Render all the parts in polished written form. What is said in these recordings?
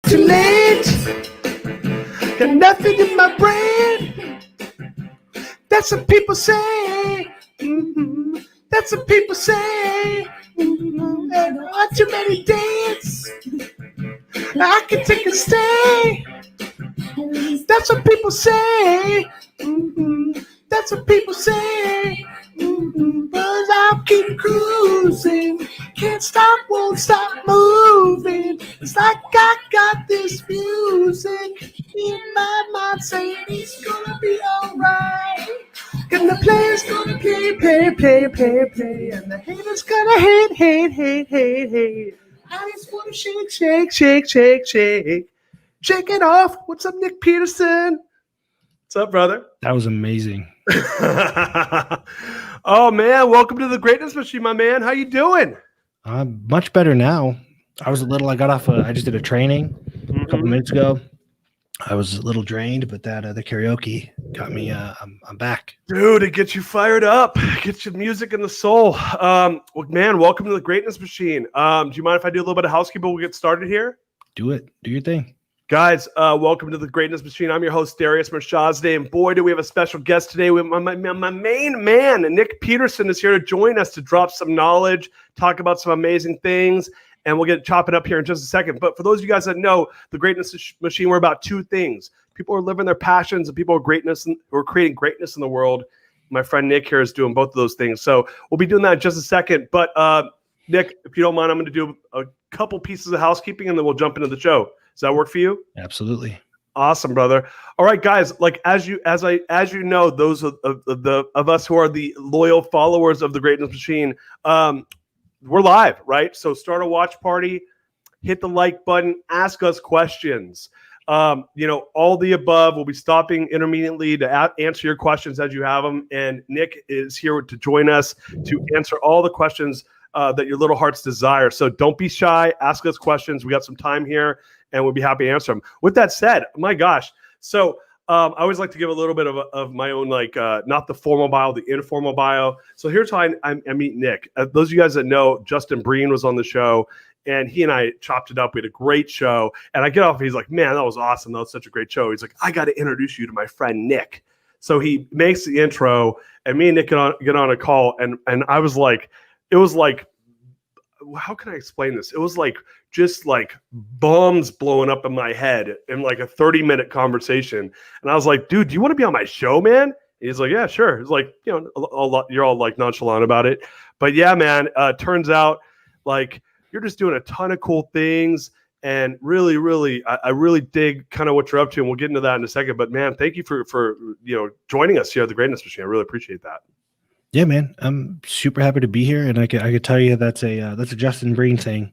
too late. Got nothing in my brain. That's what people say. That's what people say. And on too many dates, I can take a stay. That's what people say. That's what people say. But I'll keep cruising. Can't stop, won't stop moving. It's like I got this music in my mind saying it's gonna be alright. And the player's gonna play. And the hater's gonna hate. I just wanna shake. Shake it off. What's up, Nic Peterson? What's up, brother? That was amazing. Oh, man. Welcome to the Greatness Machine, my man. How you doing? Much better now. I just did a training a couple minutes ago. I was a little drained, but the karaoke got me. I'm back. Dude, it gets you fired up. Gets you music in the soul. Well, man, welcome to the Greatness Machine. Do you mind if I do a little bit of housekeeping? We'll get started here. Do it. Do your thing. Guys, welcome to the Greatness Machine. I'm your host, Darius Mirshahzadeh, and boy, do we have a special guest today. My main man, Nic Peterson, is here to join us to drop some knowledge, talk about some amazing things, and we'll get chopping up here in just a second. But for those of you guys that know, the Greatness Machine, we're about two things. People are living their passions, and people are who are creating greatness in the world. My friend Nic here is doing both of those things. So we'll be doing that in just a second. But Nic, if you don't mind, I'm going to do a couple pieces of housekeeping, and then we'll jump into the show. Does that work for you? Absolutely. Awesome, brother. All right, guys. Like as you know, those of us who are the loyal followers of the Greatness Machine, we're live, right? So start a watch party, hit the like button, ask us questions. All the above. We'll be stopping intermittently to answer your questions as you have them. And Nic is here to join us to answer all the questions that your little hearts desire. So don't be shy. Ask us questions. We got some time here, and we'll be happy to answer them. With that said, my gosh. So I always like to give a little bit of my own, not the formal bio, the informal bio. So here's how I meet Nic. Those of you guys that know, Justin Breen was on the show, and he and I chopped it up. We had a great show. And I get off, and he's like, man, that was awesome. That was such a great show. He's like, I got to introduce you to my friend Nic. So he makes the intro, and me and Nic get on a call, and I was like, it was like, how can I explain this? It was like just like bombs blowing up in my head in like a 30-minute conversation. And I was like, dude, do you want to be on my show, man? And he's like, yeah, sure. It's like, you're all like nonchalant about it. But yeah, man, turns out like you're just doing a ton of cool things. And really, I really dig kind of what you're up to. And we'll get into that in a second. But man, thank you for joining us here at the Greatness Machine. I really appreciate that. Yeah, man, I'm super happy to be here, and I could tell you that's a Justin Breen thing.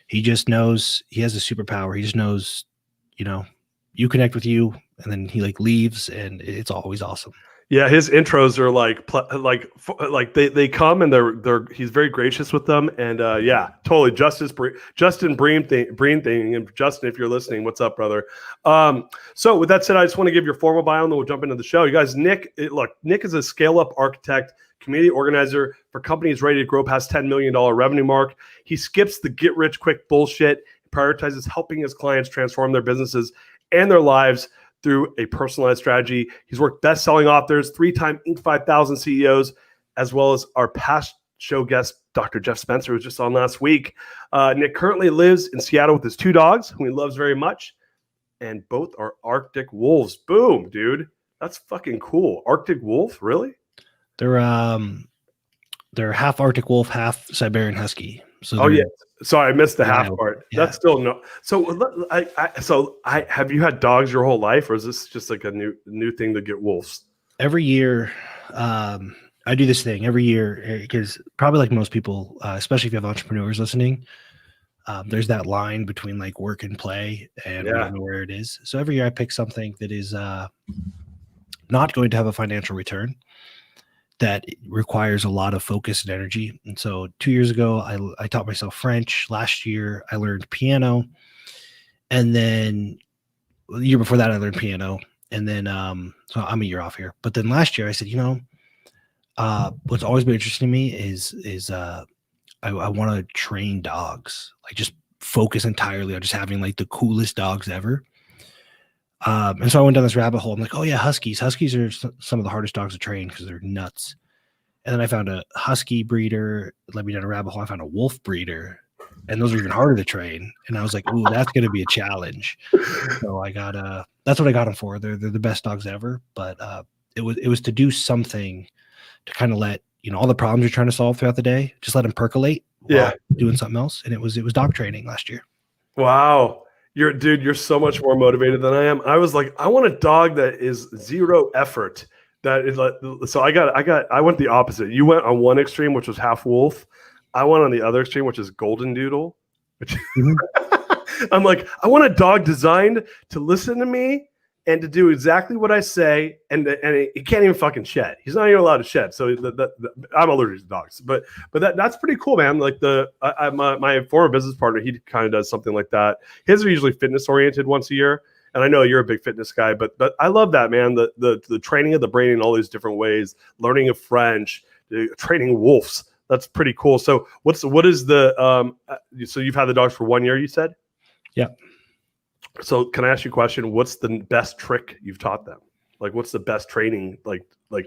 He just knows he has a superpower. He just knows, you connect with you, and then he leaves, and it's always awesome. Yeah, his intros are like they come and he's very gracious with them, and yeah, totally Justin Breen thing. And Justin, if you're listening, what's up, brother? So with that said, I just want to give your formal bio, and then we'll jump into the show. You guys, Nic is a scale-up architect, community organizer for companies ready to grow past $10 million revenue mark. He skips the get-rich-quick bullshit, prioritizes helping his clients transform their businesses and their lives through a personalized strategy. He's worked best-selling authors, 3-time Inc. 5000 CEOs, as well as our past show guest, Dr. Jeff Spencer, who was just on last week. Nic currently lives in Seattle with his 2 dogs, whom he loves very much, and both are Arctic wolves. Boom, dude. That's fucking cool. Arctic wolf, really? They're half Arctic wolf, half Siberian husky. So yeah. Sorry, I missed the half part. Yeah. That's still no. So I have you had dogs your whole life, or is this just like a new thing to get wolves? Every year, I do this thing every year because probably like most people, especially if you have entrepreneurs listening, there's that line between like work and play, and we don't know where it is. So every year I pick something that is not going to have a financial return, that requires a lot of focus and energy. And so 2 years ago, I taught myself French. Last year, I learned piano. And then the year before that, I learned piano. And then, so I'm a year off here. But then last year, I said, what's always been interesting to me is I want to train dogs, like just focus entirely on just having like the coolest dogs ever. And so I went down this rabbit hole. I'm like, oh yeah, Huskies. Huskies are some of the hardest dogs to train because they're nuts. And then I found a Husky breeder, led me down a rabbit hole. I found a wolf breeder, and those are even harder to train. And I was like, ooh, that's going to be a challenge. So I got that's what I got them for. They're the best dogs ever. But it was to do something to kind of let, all the problems you're trying to solve throughout the day, just let them percolate while doing something else. And it was dog training last year. Wow. You're so much more motivated than I am. I was like, I want a dog that is zero effort. That is like, so I went the opposite. You went on one extreme, which was half wolf. I went on the other extreme, which is golden doodle. Which I'm like, I want a dog designed to listen to me and to do exactly what I say, and he can't even fucking shed. He's not even allowed to shed. So I'm allergic to dogs, but that's pretty cool, man. Like my former business partner, he kind of does something like that. His are usually fitness oriented once a year. And I know you're a big fitness guy, but I love that, man. The training of the brain in all these different ways, learning of French, training wolves. That's pretty cool. So what is the so you've had the dogs for 1 year, you said? Yeah. So can I ask you a question? What's the best trick you've taught them? Like, what's the best training like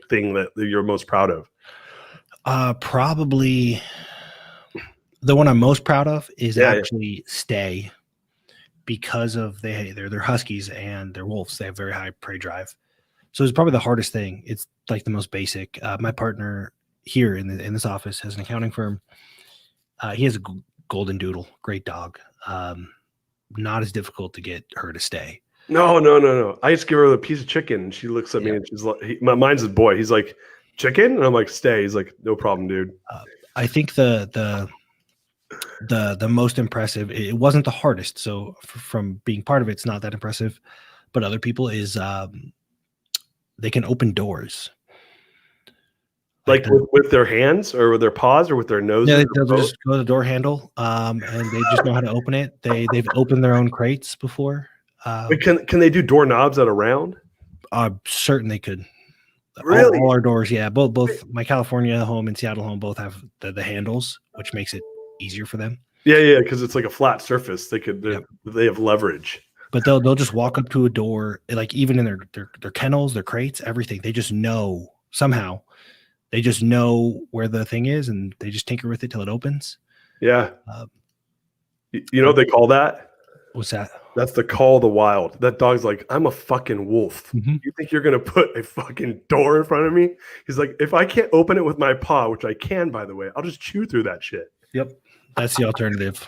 thing that you're most proud of? Probably the one I'm most proud of is actually stay. Because of they're Huskies and they're wolves. They have very high prey drive. So it's probably the hardest thing. It's like the most basic. My partner here in this office has an accounting firm. He has a golden doodle, great dog. Not as difficult to get her to stay. No. I just give her a piece of chicken and she looks at me and she's like, mine's a boy. He's like, chicken? And I'm like, stay. He's like, no problem, dude. I think the most impressive, it wasn't the hardest, so from being part of it's not that impressive, but other people is they can open doors like with their hands or with their paws or with their nose. They'll just go to the door handle and they just know how to open it. They've opened their own crates before. Can they do doorknobs out of round? Certain they could. Really? All our doors, both my California home and Seattle home both have the handles, which makes it easier for them. Yeah, because it's like a flat surface. They have leverage. But they'll just walk up to a door, like even in their kennels, their crates, everything. They just know somehow. They just know where the thing is, and they just tinker with it till it opens. Yeah. You know what they call that? What's that? That's the call of the wild. That dog's like, I'm a fucking wolf. Mm-hmm. You think you're going to put a fucking door in front of me? He's like, if I can't open it with my paw, which I can, by the way, I'll just chew through that shit. Yep. That's the alternative.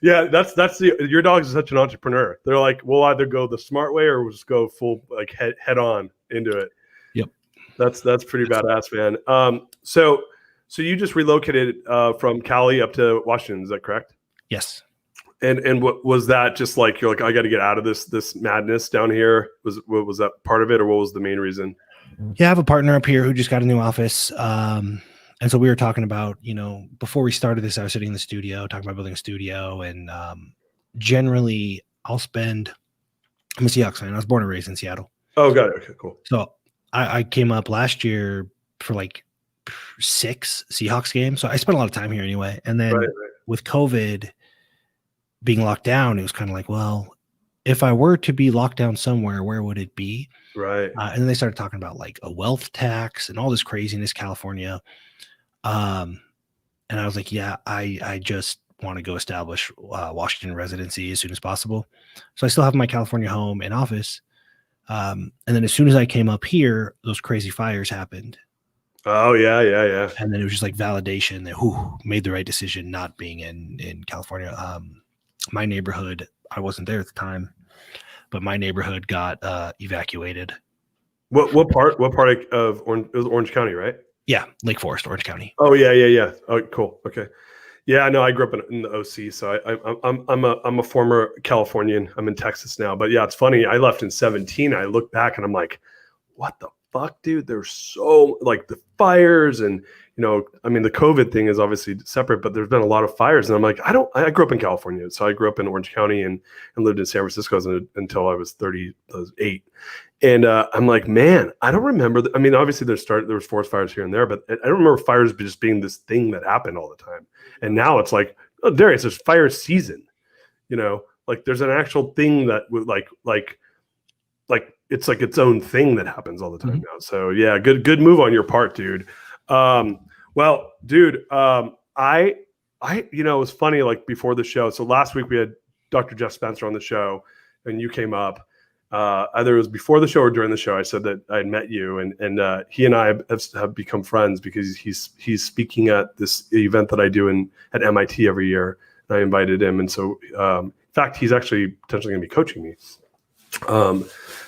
Yeah, that's your dog is such an entrepreneur. They're like, we'll either go the smart way or we'll just go full like head on into it. Yep. That's pretty badass, man. So you just relocated from Cali up to Washington, is that correct? Yes. And what was that? Just like you're like, I got to get out of this madness down here. Was that part of it, or what was the main reason? Yeah, I have a partner up here who just got a new office. And so we were talking about, before we started this, I was sitting in the studio talking about building a studio, and generally I'm a Seahawks fan. I was born and raised in Seattle. Oh, got it. Okay, cool. So I came up last year for like 6 Seahawks games. So I spent a lot of time here anyway. And then with COVID being locked down, it was kind of like, well, if I were to be locked down somewhere, where would it be? Right. And then they started talking about like a wealth tax and all this craziness, California. And I was like, yeah, I just want to go establish Washington residency as soon as possible. So I still have my California home and office. And then as soon as I came up here, those crazy fires happened. Oh, yeah. And then it was just like validation that made the right decision not being in California. My neighborhood, I wasn't there at the time, but my neighborhood got evacuated. What part of Orange? It was Orange County, right? Yeah, Lake Forest, Orange County. Oh yeah. Oh, cool. Okay. Yeah, no, I grew up in the OC, so I'm a former Californian. I'm in Texas now, but yeah, it's funny. I left in 2017. I look back and I'm like, what the fuck, dude? There's so like the fires and I mean the COVID thing is obviously separate, but there's been a lot of fires, and I'm like, I grew up in California, so I grew up in Orange County and lived in San Francisco until I was 38. And I'm like, man, I don't remember. I mean, obviously there was forest fires here and there, but I don't remember fires just being this thing that happened all the time. And now it's like oh, Darius, there's fire season, you know, like there's an actual thing that would like it's like its own thing that happens all the time now. So yeah, good move on your part, dude. Well, dude, I, you know, it was funny, like before the show. So last week we had Dr. Jeff Spencer on the show and you came up. Either it was before the show or during the show. I said that I had met you, and he and I have become friends because he's speaking at this event that I do at MIT every year. And I invited him, and so in fact, he's actually potentially going to be coaching me.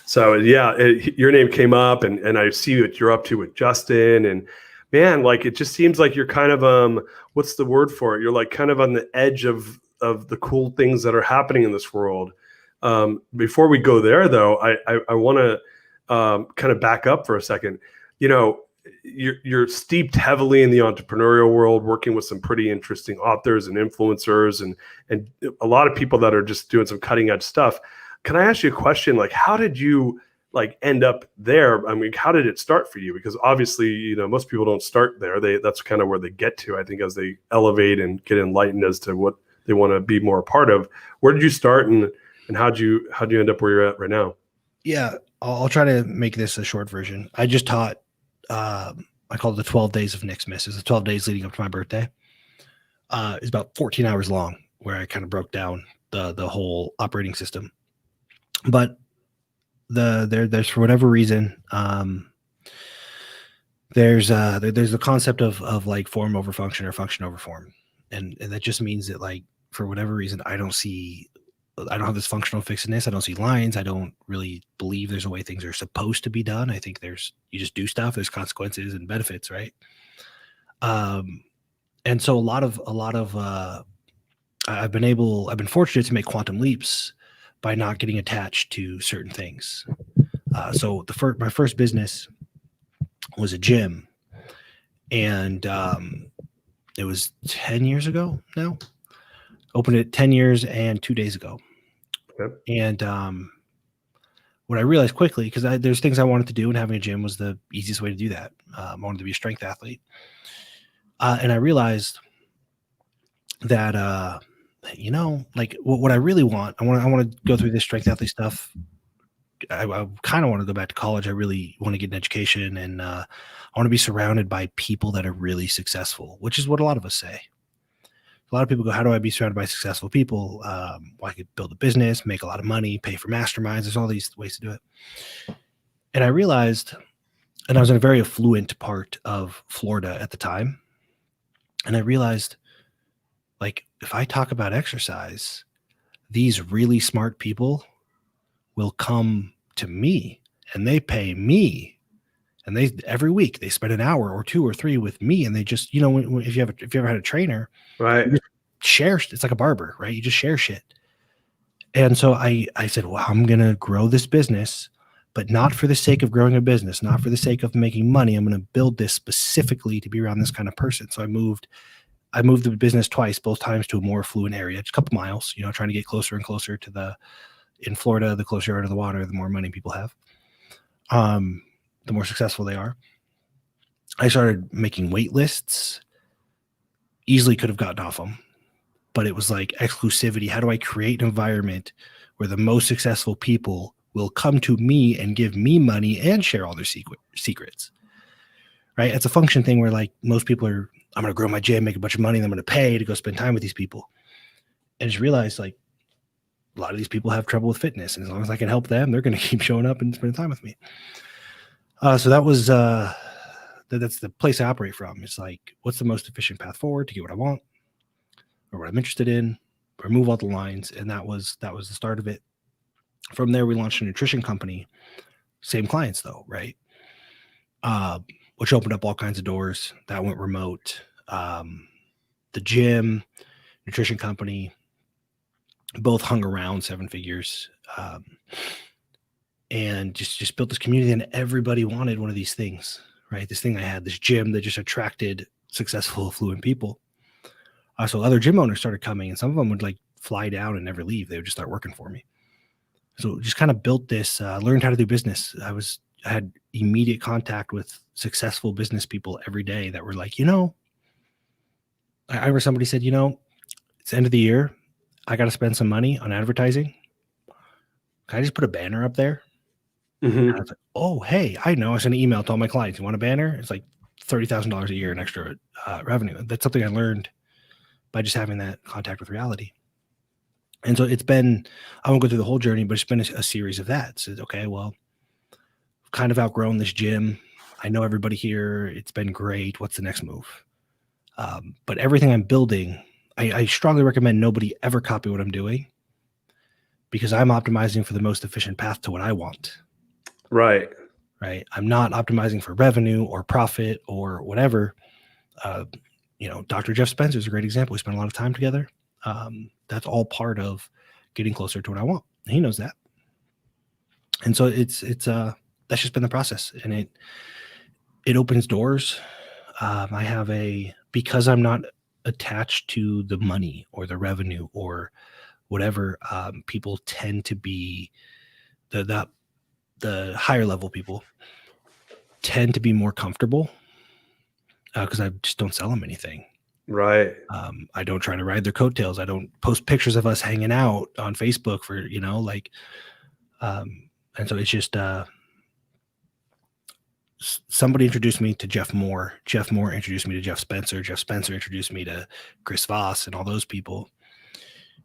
So yeah, your name came up, and I see what you're up to with Justin, and man, like it just seems like you're kind of what's the word for it? You're like kind of on the edge of the cool things that are happening in this world. Before we go there, though, I want to kind of back up for a second. You know, you're steeped heavily in the entrepreneurial world, working with some pretty interesting authors and influencers, and a lot of people that are just doing some cutting edge stuff. Can I ask you a question? Like, how did you like end up there? I mean, how did it start for you? Because obviously, you know, most people don't start there. That's kind of where they get to, I think, as they elevate and get enlightened as to what they want to be more a part of. Where did you start, and how'd you end up where you're at right now? Yeah, I'll try to make this a short version. I just taught, I call it the 12 days of Nic's Miss. It's the 12 days leading up to my birthday. It's about 14 hours long, where I kind of broke down the whole operating system. But there's for whatever reason, there's the concept of like form over function or function over form, and that just means that, like, for whatever reason, I don't have this functional fixedness. I don't see lines. I don't really believe there's a way things are supposed to be done. I think you just do stuff. There's consequences and benefits, right? And so a lot of I've been fortunate to make quantum leaps by not getting attached to certain things. So my first business was a gym, and it was 10 years ago now. Opened it 10 years and 2 days ago. Yep. And what I realized quickly, because there's things I wanted to do, and having a gym was the easiest way to do that. I wanted to be a strength athlete. And I realized that, you know, like what I really want, I want to go through this strength athlete stuff. I kind of want to go back to college. I really want to get an education, and I want to be surrounded by people that are really successful, which is what a lot of us say. A lot of people go, how do I be surrounded by successful people? Well, I could build a business, make a lot of money, pay for masterminds. There's all these ways to do it. And I realized, and I was in a very affluent part of Florida at the time, and I realized, like, if I talk about exercise, these really smart people will come to me, and they pay me, and every week they spend an hour or 2 or 3 with me, and they just, you know, if you ever had a trainer, right, you share. It's like a barber, right? You just share shit. And so I said, well, I'm gonna grow this business, but not for the sake of growing a business, not for the sake of making money. I'm gonna build this specifically to be around this kind of person. So I moved the business twice, both times to a more affluent area, just a couple miles, you know, trying to get closer and closer to in Florida, the closer you are to the water, the more money people have, the more successful they are. I started making wait lists. Easily could have gotten off them, but it was like exclusivity. How do I create an environment where the most successful people will come to me and give me money and share all their secrets, right? It's a function thing where, like, most people are, I'm going to grow my gym, make a bunch of money, and I'm going to pay to go spend time with these people. And just realized, like, a lot of these people have trouble with fitness, and as long as I can help them, they're going to keep showing up and spending time with me. So that was that's the place I operate from. It's like, what's the most efficient path forward to get what I want or what I'm interested in, remove all the lines. And that was the start of it. From there, we launched a nutrition company, same clients though, right? Which opened up all kinds of doors. That went remote. The gym, nutrition company, both hung around 7 figures. And just built this community, and everybody wanted one of these things, right? This thing I had, this gym that just attracted successful, affluent people. So other gym owners started coming, and some of them would like fly down and never leave. They would just start working for me. So just kind of built this, learned how to do business. I had immediate contact with successful business people every day that were like, you know, I remember somebody said, you know, it's the end of the year. I got to spend some money on advertising. Can I just put a banner up there? Mm-hmm. And I was like, oh, hey, I know. I sent an email to all my clients. You want a banner? It's like $30,000 a year in extra revenue. That's something I learned by just having that contact with reality. And so it's been, I won't go through the whole journey, but it's been a series of that. So, okay, well, kind of outgrown this gym. I know everybody here. It's been great. What's the next move? But everything I'm building, I strongly recommend nobody ever copy what I'm doing, because I'm optimizing for the most efficient path to what I want. Right. I'm not optimizing for revenue or profit or whatever. Dr. Jeff Spencer is a great example. We spent a lot of time together. That's all part of getting closer to what I want. And he knows that. And so it's that's just been the process, and it opens doors. I have because I'm not attached to the money or the revenue or whatever, people tend to be the higher level people tend to be more comfortable because I just don't sell them anything. Right. I don't try to ride their coattails. I don't post pictures of us hanging out on Facebook for, and so it's just, somebody introduced me to Jeff Moore. Jeff Moore introduced me to Jeff Spencer. Jeff Spencer introduced me to Chris Voss and all those people.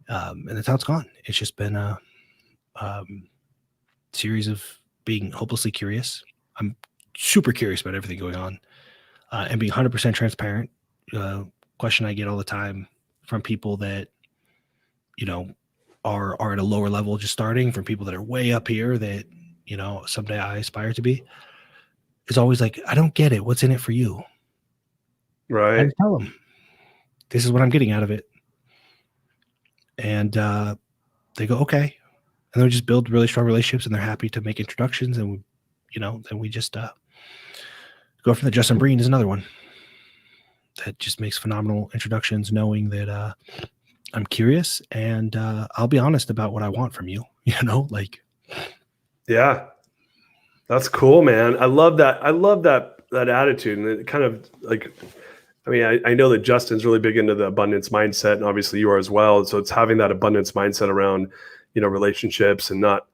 And that's how it's gone. It's just been a series of being hopelessly curious. I'm super curious about everything going on, and being 100% transparent. Question I get all the time from people that, are at a lower level, just starting, from people that are way up here that, someday I aspire to be. It's always like, I don't get it. What's in it for you? Right. I tell them, this is what I'm getting out of it. And they go, okay. And then we just build really strong relationships, and they're happy to make introductions. And, then we just go from the Justin Breen is another one that just makes phenomenal introductions, knowing that I'm curious, and I'll be honest about what I want from you, Yeah. That's cool, man. I love that. I love that attitude. And it kind of I know that Justin's really big into the abundance mindset, and obviously you are as well. So it's having that abundance mindset around, relationships, and not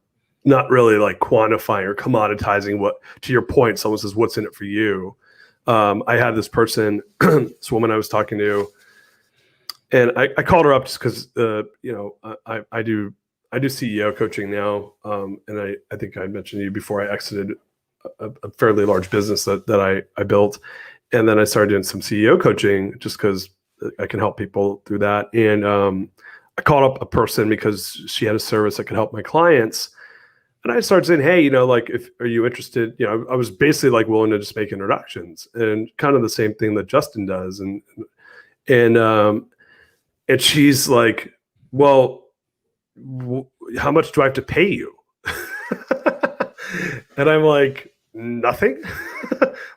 really like quantifying or commoditizing what, to your point, someone says, what's in it for you? I had this person, this woman I was talking to, and I called her up just because, I do CEO coaching now. And I think I mentioned to you before, I exited a fairly large business that I built. And then I started doing some CEO coaching just because I can help people through that. And I called up a person because she had a service that could help my clients. And I started saying, hey, are you interested? I was basically like willing to just make introductions, and kind of the same thing that Justin does. And she's like, well, how much do I have to pay you? And I'm like, nothing.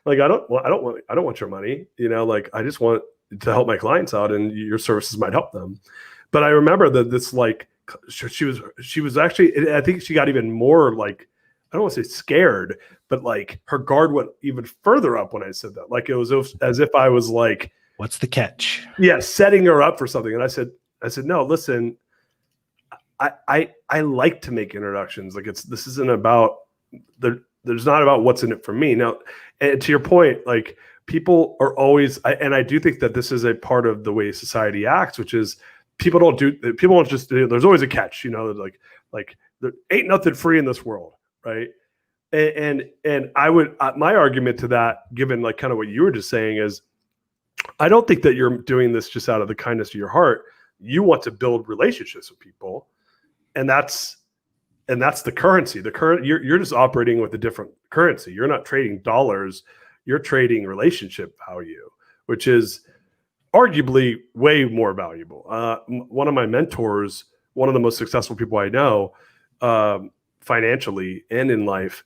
Like, I don't want your money. I just want to help my clients out, and your services might help them. But I remember that this, she was actually, I think she got even more, I don't want to say scared, but her guard went even further up when I said that. It was as if I was like, what's the catch? Yeah, setting her up for something. And I said, no, listen, I like to make introductions. This isn't about there's not about what's in it for me. Now, and to your point, people are always, and I do think that this is a part of the way society acts, which is people don't just do, there's always a catch, there ain't nothing free in this world. Right. And I would, my argument to that, given kind of what you were just saying, is I don't think that you're doing this just out of the kindness of your heart. You want to build relationships with people. And that's the currency. You're just operating with a different currency. You're not trading dollars. You're trading relationship value, which is arguably way more valuable. One of my mentors, one of the most successful people I know, financially and in life,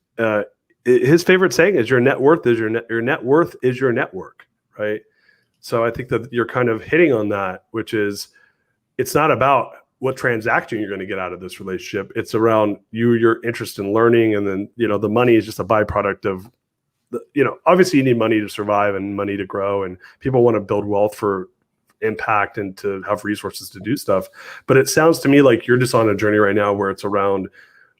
his favorite saying is, your net worth is your net worth is your network. Right. So I think that you're kind of hitting on that, which is, it's not about what transaction you're going to get out of this relationship. It's around your interest in learning. And then, the money is just a byproduct of, obviously you need money to survive and money to grow, and people want to build wealth for impact and to have resources to do stuff. But it sounds to me like you're just on a journey right now where it's around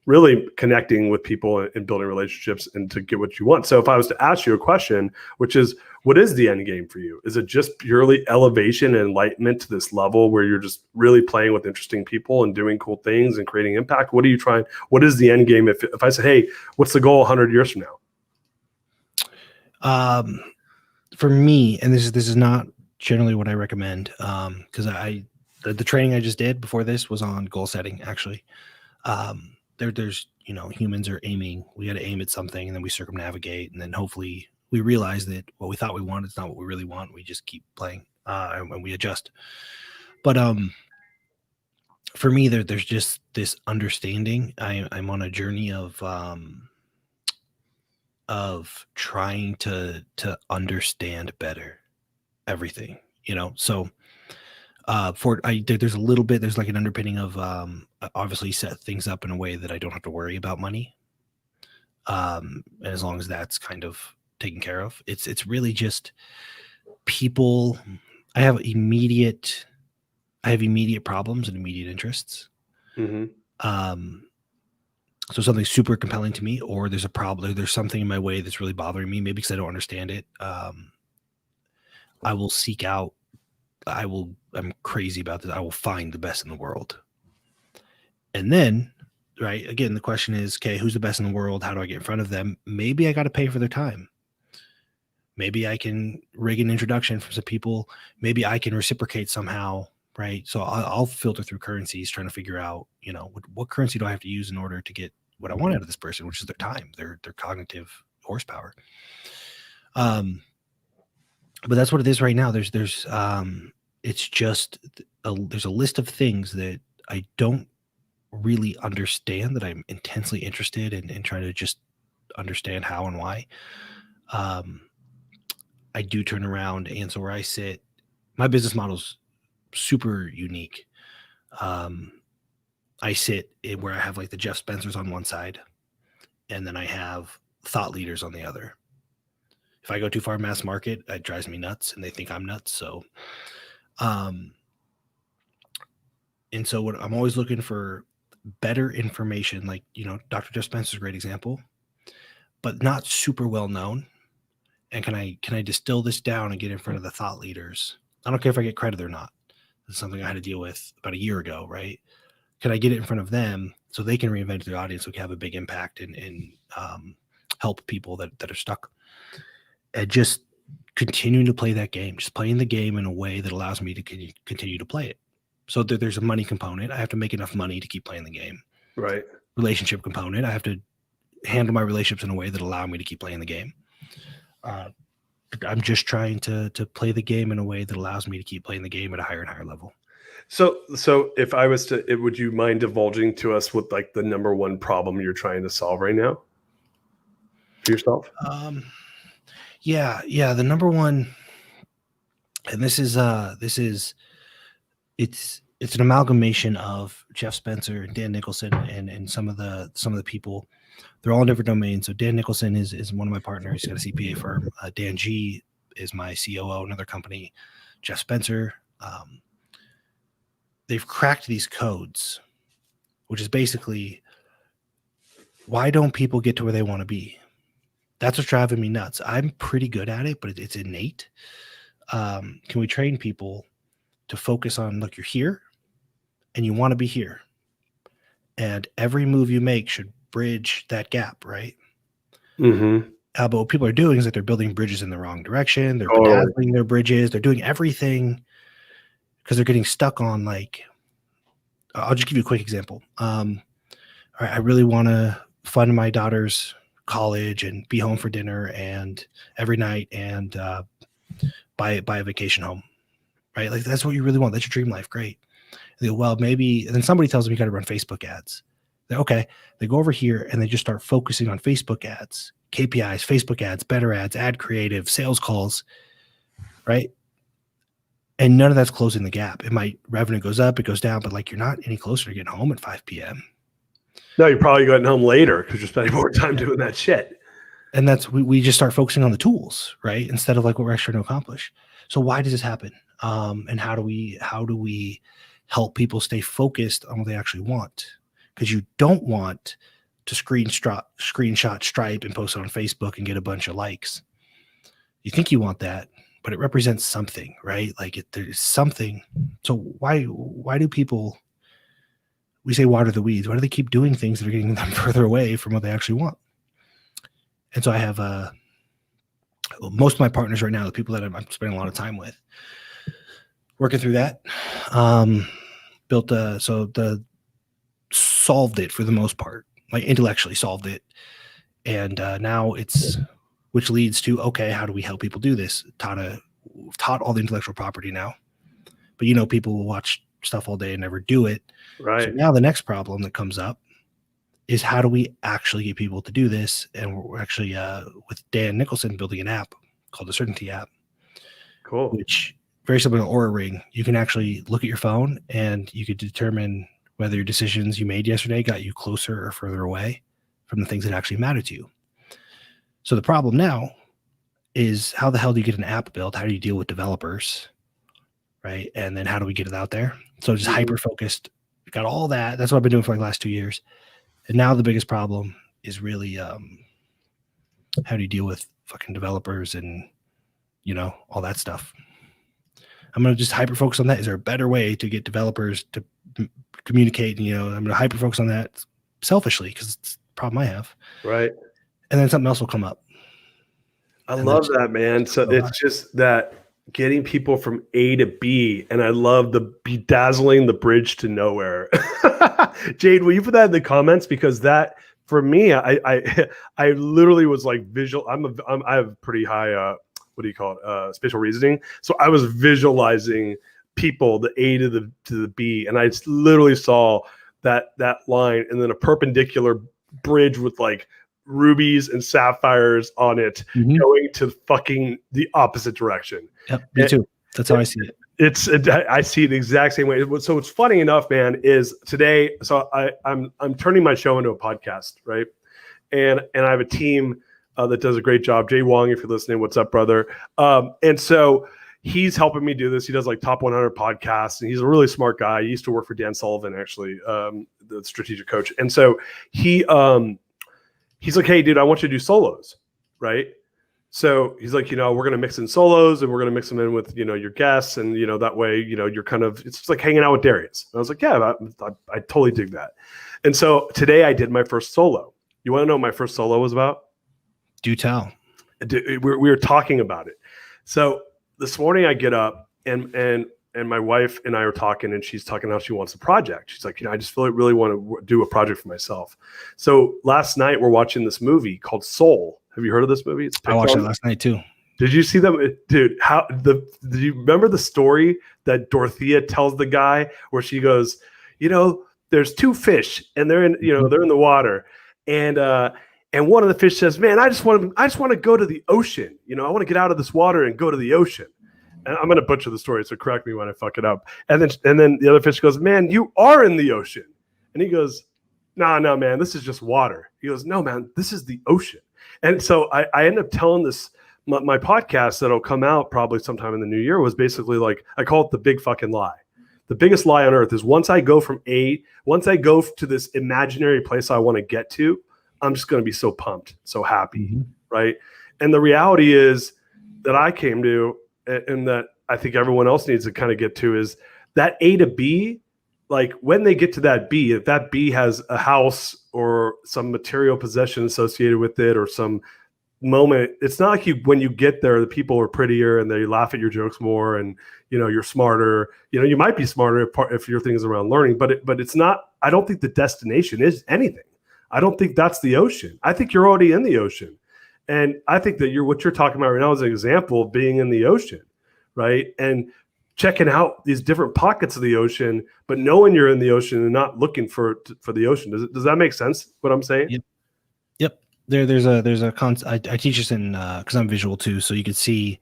really connecting with people and building relationships and to get what you want. So if I was to ask you a question, which is, what is the end game for you? Is it just purely elevation and enlightenment to this level where you're just really playing with interesting people and doing cool things and creating impact? What are you trying? What is the end game? If I say, hey, what's the goal 100 years from now? For me, and this is not generally what I recommend, because the training I just did before this was on goal setting, actually. There's, humans are aiming. We got to aim at something, and then we circumnavigate, and then hopefully we realize that what we thought we wanted is not what we really want. We just keep playing, and we adjust. But for me, there's just this understanding. I'm on a journey of trying to understand better everything, So there's a little bit, there's like an underpinning of obviously set things up in a way that I don't have to worry about money. And as long as that's kind of taken care of, it's really just people. I have immediate problems and immediate interests. Mm-hmm. So something super compelling to me, or there's a problem, there's something in my way that's really bothering me, maybe because I don't understand it. I will seek out, I'm crazy about this. I will find the best in the world. And then, right, again, the question is, okay, who's the best in the world? How do I get in front of them? Maybe I got to pay for their time. Maybe I can rig an introduction from some people. Maybe I can reciprocate somehow, right? So I'll filter through currencies, trying to figure out, what currency do I have to use in order to get what I want out of this person, which is their time, their cognitive horsepower. But that's what it is right now. There's it's just there's a list of things that I don't really understand that I'm intensely interested in trying to just understand how and why. I do turn around, and so where I sit, my business model's super unique. I sit where I have like the Jeff Spencers on one side, and then I have thought leaders on the other. If I go too far mass market, it drives me nuts, and they think I'm nuts. So, and so what I'm always looking for better information, like, Dr. Jeff Spencer's a great example, but not super well known. And can I distill this down and get in front of the thought leaders? I don't care if I get credit or not. This is something I had to deal with about a year ago, right? Can I get it in front of them so they can reinvent their audience, so we can have a big impact and help people that are stuck? And just continuing to play that game, just playing the game in a way that allows me to continue to play it. So there's a money component. I have to make enough money to keep playing the game. Right. Relationship component. I have to handle my relationships in a way that allow me to keep playing the game. I'm just trying to play the game in a way that allows me to keep playing the game at a higher and higher level. So if I was to, would you mind divulging to us what like the number one problem you're trying to solve right now for yourself? Yeah. The number one, and it's an amalgamation of Jeff Spencer and Dan Nicholson and some of the people. They're all in different domains. So Dan Nicholson is one of my partners. He's got a CPA firm. Dan G is my COO, another company. Jeff Spencer. They've cracked these codes, which is basically, why don't people get to where they want to be? That's what's driving me nuts. I'm pretty good at it, but it's innate. Can we train people to focus on, look, you're here and you want to be here, and every move you make should bridge that gap, right? Mm-hmm. But what people are doing is that they're building bridges in the wrong direction. They're bedazzling their bridges. They're doing everything because they're getting stuck on, like, I'll just give you a quick example. All right, I really want to fund my daughter's college and be home for dinner and every night and buy a vacation home, right? Like, that's what you really want. That's your dream life. Great. And they go, well, maybe, and then somebody tells them you got to run Facebook ads. Okay. They go over here and they just start focusing on Facebook ads, KPIs, Facebook ads, better ads, ad creative, sales calls, right? And none of that's closing the gap. Revenue goes up, it goes down, but like, you're not any closer to getting home at 5 p.m. No, you're probably getting home later because you're spending more time doing that shit. And that's we just start focusing on the tools, right? Instead of like what we're actually trying to accomplish. So why does this happen? And how do we help people stay focused on what they actually want? Because you don't want to screenshot Stripe and post it on Facebook and get a bunch of likes. You think you want that, but it represents something, right? Like there's something. So why do people, we say water the weeds, why do they keep doing things that are getting them further away from what they actually want? And so I have most of my partners right now, the people that I'm spending a lot of time with, working through that, solved it for the most part, like intellectually solved it. And now which leads to, okay, how do we help people do this? Taught all the intellectual property now, but people will watch stuff all day and never do it. Right. So now the next problem that comes up is how do we actually get people to do this? And we're actually with Dan Nicholson building an app called the Certainty app. Cool. Which very similar to Aura Ring. You can actually look at your phone and you could determine whether your decisions you made yesterday got you closer or further away from the things that actually matter to you. So the problem now is how the hell do you get an app built? How do you deal with developers? Right. And then how do we get it out there? So just hyper-focused, got all that. That's what I've been doing for like the last 2 years. And now the biggest problem is really how do you deal with fucking developers and, all that stuff. I'm going to just hyper-focus on that. Is there a better way to get developers to communicate? I'm going to hyper-focus on that selfishly because it's the problem I have. Right. And then something else will come up. I love that, man. So it's just that getting people from A to B, and I love the bedazzling the bridge to nowhere. Jade, will you put that in the comments? Because that, for me, I literally was like visual. I have pretty high, spatial reasoning. So I was visualizing people, the A to the B, and I literally saw that line, and then a perpendicular bridge with like rubies and sapphires on it, going to fucking the opposite direction. Yep, me too. That's how I see it. I see it the exact same way. So what's funny enough, man, is today. So I'm turning my show into a podcast, right? And I have a team that does a great job. Jay Wong, if you're listening, what's up, brother? And so he's helping me do this. He does like top 100 podcasts, and he's a really smart guy. He used to work for Dan Sullivan, actually, the strategic coach. And so he's like, hey, dude, I want you to do solos, right? So he's like, we're going to mix in solos and we're going to mix them in with, your guests. And, that way, you're kind of, it's just like hanging out with Darius. And I was like, yeah, I totally dig that. And so today I did my first solo. You want to know what my first solo was about? Do tell. We were talking about it. So this morning I get up and my wife and I are talking, and she's talking how she wants a project. She's like, I just really want to do a project for myself. So last night we're watching this movie called Soul. Have you heard of this movie? I watched it last night too. Did you see them, dude? Do you remember the story that Dorothea tells the guy where she goes, there's two fish and they're in, they're in the water, and one of the fish says, man, I just want to go to the ocean. I want to get out of this water and go to the ocean. And I'm going to butcher the story, so correct me when I fuck it up. And then the other fish goes, man, you are in the ocean. And he goes, no, man, this is just water. He goes, no, man, this is the ocean. And so I ended up telling this, my podcast that'll come out probably sometime in the new year was basically like, I call it the big fucking lie. The biggest lie on earth is once I go to this imaginary place I want to get to, I'm just going to be so pumped, so happy, right? And the reality is that I came to, and that I think everyone else needs to kind of get to, is that A to B, like when they get to that B, if that B has a house or some material possession associated with it or some moment, it's not like when you get there, the people are prettier and they laugh at your jokes more and, you're smarter. You might be smarter if your thing is around learning, but it's not, I don't think the destination is anything. I don't think that's the ocean. I think you're already in the ocean. And I think that what you're talking about right now is an example of being in the ocean, right? And checking out these different pockets of the ocean, but knowing you're in the ocean and not looking for the ocean. Does that make sense? What I'm saying? Yep. There's a concept. I teach this in because I'm visual too, so you can see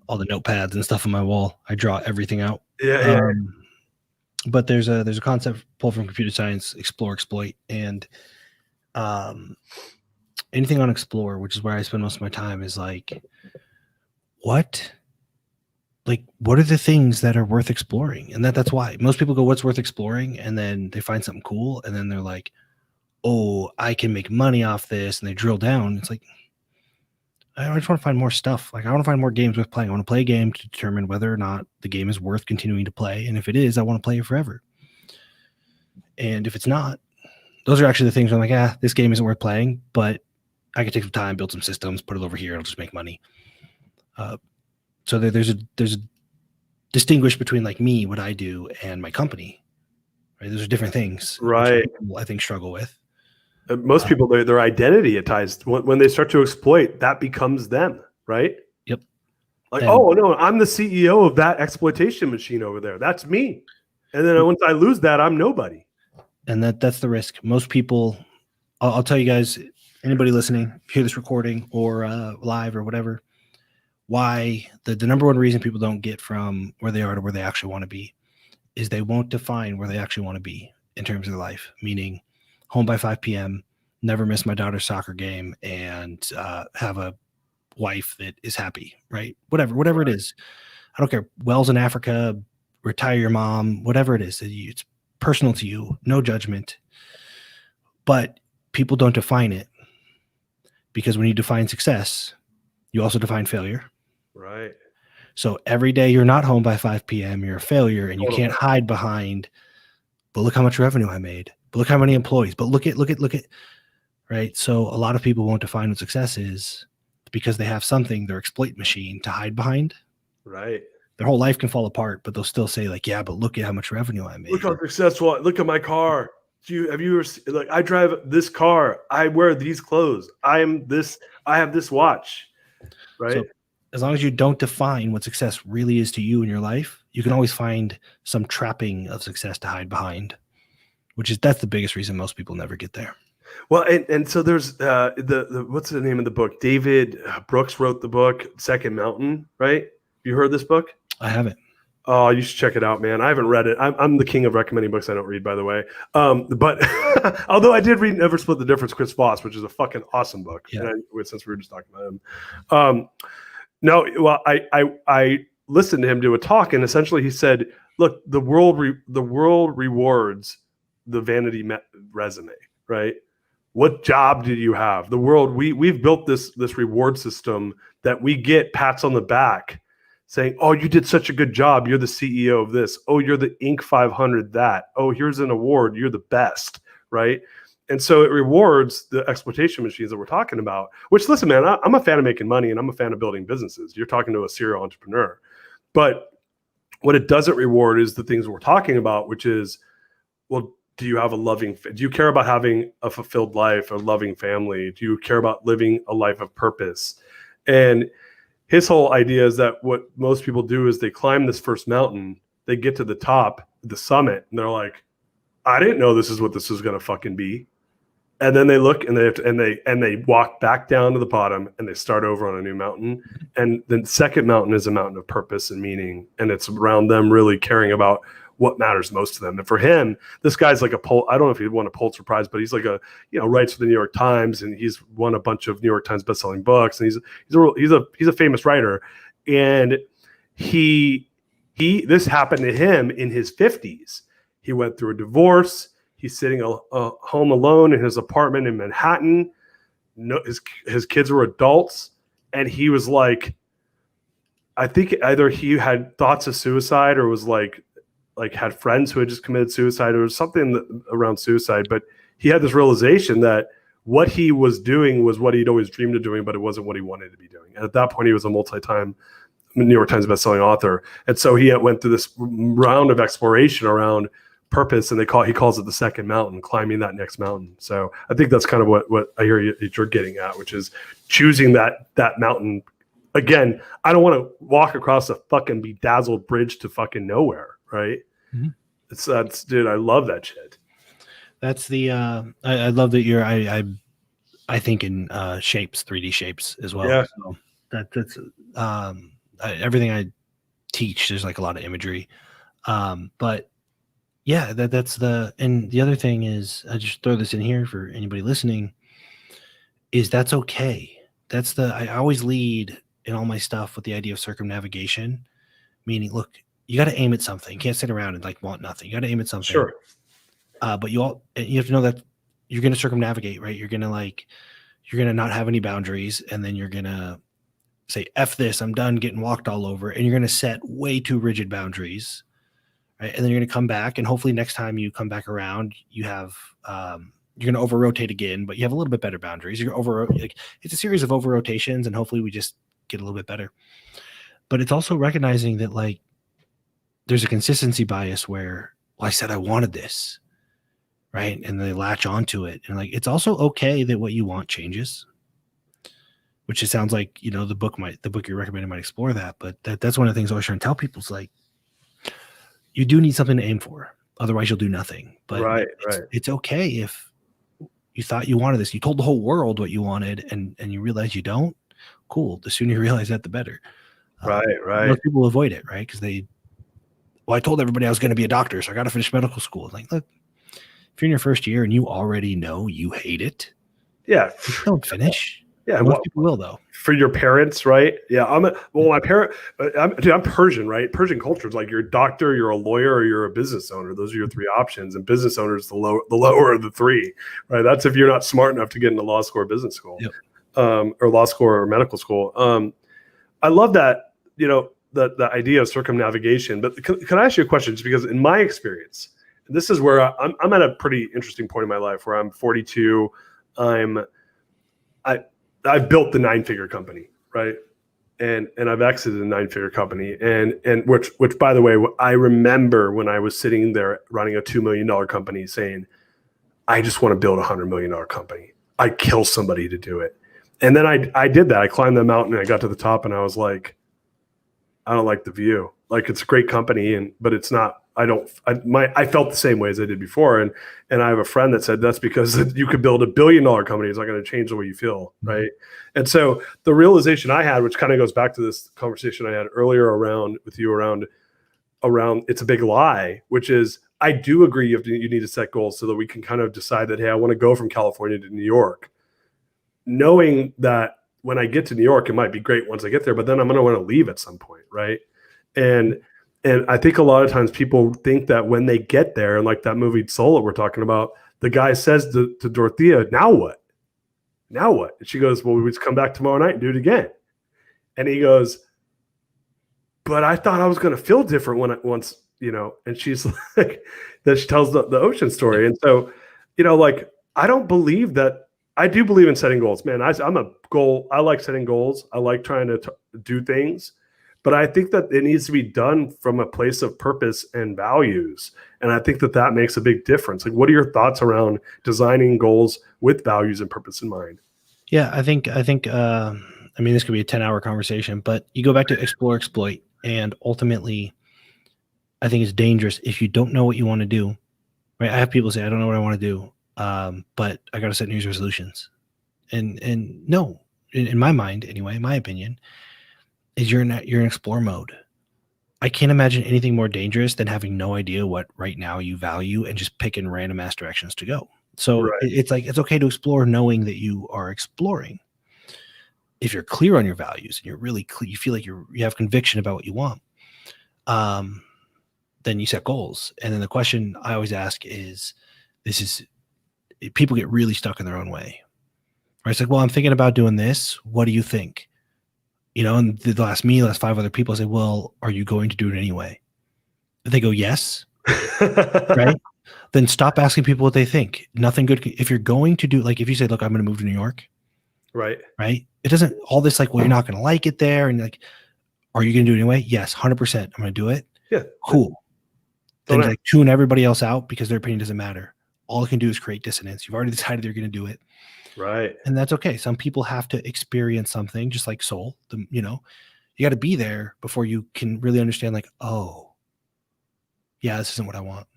all the notepads and stuff on my wall. I draw everything out. Yeah. But there's a concept pulled from computer science, explore, exploit, and anything on Explore, which is where I spend most of my time, is like, what are the things that are worth exploring? And that's why most people go, what's worth exploring? And then they find something cool. And then they're like, oh, I can make money off this. And they drill down. It's like, I just want to find more stuff. Like, I want to find more games worth playing. I want to play a game to determine whether or not the game is worth continuing to play. And if it is, I want to play it forever. And if it's not, those are actually the things where I'm like, this game isn't worth playing, but I can take some time, build some systems, put it over here. I'll just make money. So there's a distinguish between like me, what I do, and my company. Right? Those are different things. Right. People, I think, struggle with. Most people, their identity at times, when they start to exploit, that becomes them, right? Yep. Like, oh no, I'm the CEO of that exploitation machine over there. That's me. And then once I lose that, I'm nobody. And that's the risk. Most people, I'll tell you guys, anybody listening, hear this recording or live or whatever, why the number one reason people don't get from where they are to where they actually want to be is they won't define where they actually want to be in terms of their life, meaning home by 5 p.m., never miss my daughter's soccer game, and have a wife that is happy, right? Whatever it is. I don't care. Wells in Africa, retire your mom, whatever it is. It's personal to you, no judgment. But people don't define it, because when you define success, you also define failure. Right. So every day you're not home by 5 p.m., you're a failure, and you can't hide behind, but look how much revenue I made, but look how many employees, but look at, right? So a lot of people won't define what success is because they have something, their exploit machine, to hide behind. Right. Their whole life can fall apart, but they'll still say like, yeah, but look at how much revenue I made. Look how successful. Look at my car. Have you ever, like, I drive this car. I wear these clothes. I have this watch. Right. So as long as you don't define what success really is to you in your life, you can always find some trapping of success to hide behind, that's the biggest reason most people never get there. Well, and so there's the what's the name of the book? David Brooks wrote the book Second Mountain, right? You heard this book? I haven't. Oh, you should check it out, man. I haven't read it. I'm the king of recommending books I don't read, by the way. But although I did read Never Split the Difference, Chris Voss, which is a fucking awesome book. Yeah. Since we were just talking about him. No, well, I listened to him do a talk, and essentially he said, look, the world rewards the vanity resume, right? What job did you have? The world, we've built this reward system that we get pats on the back saying, oh, you did such a good job. You're the CEO of this. Oh, you're the Inc. 500 that. Oh, here's an award. You're the best, right? And so it rewards the exploitation machines that we're talking about, which, listen, man, I'm a fan of making money and I'm a fan of building businesses. You're talking to a serial entrepreneur. But what it doesn't reward is the things we're talking about, which is, well, do you care about having a fulfilled life, a loving family? Do you care about living a life of purpose? And his whole idea is that what most people do is they climb this first mountain, they get to the top, the summit, and they're like, I didn't know this is what this is going to fucking be. And then they look and they walk back down to the bottom and they start over on a new mountain. And the second mountain is a mountain of purpose and meaning. And it's around them really caring about what matters most to them. And for him, this guy's like I don't know if he won a Pulitzer Prize, but he's like writes for the New York Times, and he's won a bunch of New York Times bestselling books, and he's a famous writer. And this happened to him in his 50s. He went through a divorce. He's sitting home alone in his apartment in Manhattan. No, his kids were adults, and he was like, I think either he had thoughts of suicide or was like had friends who had just committed suicide, or something around suicide. But he had this realization that what he was doing was what he'd always dreamed of doing, but it wasn't what he wanted to be doing. And at that point, he was a multi-time New York Times bestselling author. And so he went through this round of exploration around purpose, and he calls it the second mountain, climbing that next mountain. So I think that's kind of what I hear you're getting at, which is choosing that mountain. Again, I don't want to walk across a fucking bedazzled bridge to fucking nowhere, right? Mm-hmm. That's dude, I love that shit. That's the I love that you're I think in shapes, 3D shapes as well. Yeah. So that's everything I teach, there's like a lot of imagery. But yeah, that's and the other thing is, I just throw this in here for anybody listening. is that's okay. I always lead in all my stuff with the idea of circumnavigation, meaning, look, you got to aim at something. You can't sit around and like want nothing. You got to aim at something. Sure. But you have to know that you're going to circumnavigate, right? You're going to not have any boundaries, and then you're going to say, F this, I'm done getting walked all over. And you're going to set way too rigid boundaries, right? And then you're going to come back, and hopefully next time you come back around, you have, you're going to over rotate again, but you have a little bit better boundaries. It's a series of over rotations, and hopefully we just get a little bit better. But it's also recognizing that like there's a consistency bias where, well, I said I wanted this, right? And they latch onto it. And like, it's also okay that what you want changes, which it sounds like, the book you're recommending might explore that. But that's one of the things I always try and tell people is like, you do need something to aim for. Otherwise you'll do nothing. But it's okay if you thought you wanted this. You told the whole world what you wanted and you realize you don't. Cool. The sooner you realize that, the better. Right. Most people avoid it, right? Because I told everybody I was going to be a doctor, so I got to finish medical school. Like, look, if you're in your first year and you already know you hate it, yeah, don't finish. Yeah, most people will though. For your parents, right? Yeah, my parent. I'm Persian, right? Persian culture is like you're a doctor, you're a lawyer, or you're a business owner. Those are your three options, and business owner is the lower of the three, right? That's if you're not smart enough to get into law school or business school, yep. Or law school or medical school. I love that. The idea of circumnavigation. But can I ask you a question? Just because in my experience, and this is where I'm at a pretty interesting point in my life where I'm 42. I've built the 9-figure company, right? And I've exited a 9-figure company, and which by the way, I remember when I was sitting there running a $2 million company saying, I just want to build a $100 million company. I'd kill somebody to do it. And then I did that. I climbed the mountain and I got to the top and I was like, I don't like the view. Like it's a great company, but it's not. I felt the same way as I did before, and I have a friend that said that's because you could build $1 billion company. It's not going to change the way you feel, right? And so the realization I had, which kind of goes back to this conversation I had earlier around it's a big lie, which is I do agree you need to set goals so that we can kind of decide that, hey, I want to go from California to New York, knowing that when I get to New York, it might be great once I get there, but then I'm going to want to leave at some point, right? And I think a lot of times people think that when they get there, and like that movie Soul that we're talking about, the guy says to Dorothea, now what? Now what? And she goes, well, we just come back tomorrow night and do it again. And he goes, but I thought I was going to feel different once, and she's like, that she tells the ocean story. And so, like, I don't believe that. I do believe in setting goals, man. I like setting goals. I like trying to do things. But I think that it needs to be done from a place of purpose and values. And I think that makes a big difference. Like, what are your thoughts around designing goals with values and purpose in mind? Yeah, I think, this could be a 10-hour conversation, but you go back to explore, exploit. And ultimately, I think it's dangerous if you don't know what you want to do, right? I have people say, I don't know what I want to do, but I got to set New Year's resolutions. And no, in my mind, anyway, in my opinion, is you're in explore mode. I can't imagine anything more dangerous than having no idea what right now you value and just picking random ass directions to go. So it's like, it's okay to explore knowing that you are exploring. If you're clear on your values and you're really clear, you feel like you have conviction about what you want, then you set goals. And then the question I always ask is, people get really stuck in their own way. Right? It's like, well, I'm thinking about doing this. What do you think? And the last 5 other people say, well, are you going to do it anyway? If they go, yes. Right. Then stop asking people what they think. Nothing good. If you're going to do, like, if you say, look, I'm going to move to New York. Right. It doesn't all this like, well, you're not going to like it there. And like, are you going to do it anyway? Yes. 100%. I'm going to do it. Yeah. Cool. Then like tune everybody else out because their opinion doesn't matter. All it can do is create dissonance. You've already decided they're going to do it. Right. And that's okay. Some people have to experience something just like soul. You got to be there before you can really understand like, oh, yeah, this isn't what I want.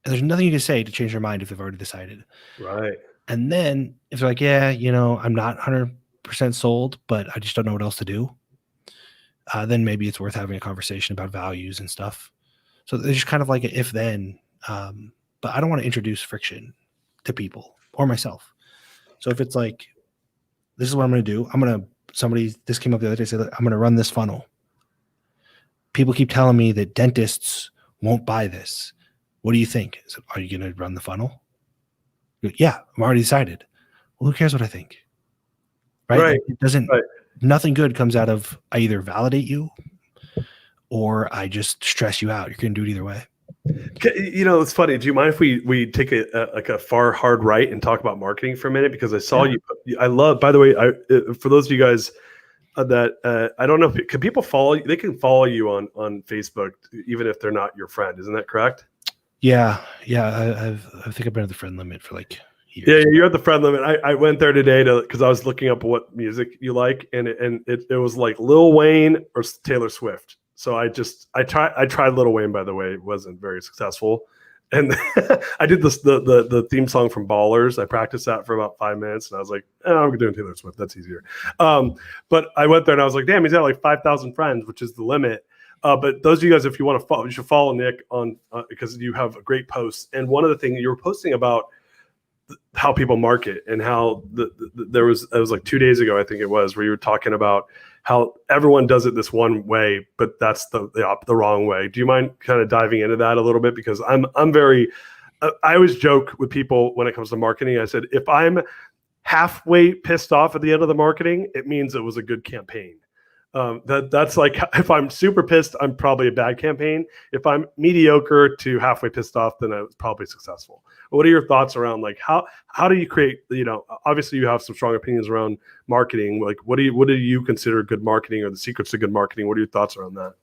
And there's nothing you can say to change their mind if they've already decided. Right. And then if they're like, yeah, I'm not 100% sold, but I just don't know what else to do. Then maybe it's worth having a conversation about values and stuff. So there's just kind of like an if then, but I don't want to introduce friction to people or myself. So if it's like, this is what I'm going to do. This came up the other day, said, I'm going to run this funnel. People keep telling me that dentists won't buy this. What do you think? I said, are you going to run the funnel? Yeah, I'm already decided. Well, who cares what I think? Right? It doesn't, nothing good comes out of, I either validate you or I just stress you out. You're going to do it either way. You know, it's funny. Do you mind if we take a far hard right and talk about marketing for a minute? Because I saw you. I love. By the way, for those of you guys that I don't know, can people follow you? They can follow you on Facebook even if they're not your friend. Isn't that correct? Yeah. I think I've been at the friend limit for like years. Yeah, you're at the friend limit. I went there today because I was looking up what music you like, and it was like Lil Wayne or Taylor Swift. So I tried Lil Wayne, by the way. It wasn't very successful. And I did the theme song from Ballers. I practiced that for about 5 minutes, and I was like, I'm doing Taylor Swift. That's easier. But I went there and I was like, damn, he's got like 5,000 friends, which is the limit. But those of you guys, if you want to follow, you should follow Nic on because you have great posts. And one of the things you were posting about how people market and how it was like 2 days ago, I think it was, where you were talking about how everyone does it this one way, but that's the wrong way. Do you mind kind of diving into that a little bit? Because I'm very, I always joke with people when it comes to marketing. I said, if I'm halfway pissed off at the end of the marketing, it means it was a good campaign. That's like, if I'm super pissed, I'm probably a bad campaign. If I'm mediocre to halfway pissed off, then I was probably successful. What are your thoughts around like how do you create, obviously you have some strong opinions around marketing. Like what do you consider good marketing or the secrets to good marketing? What are your thoughts around that?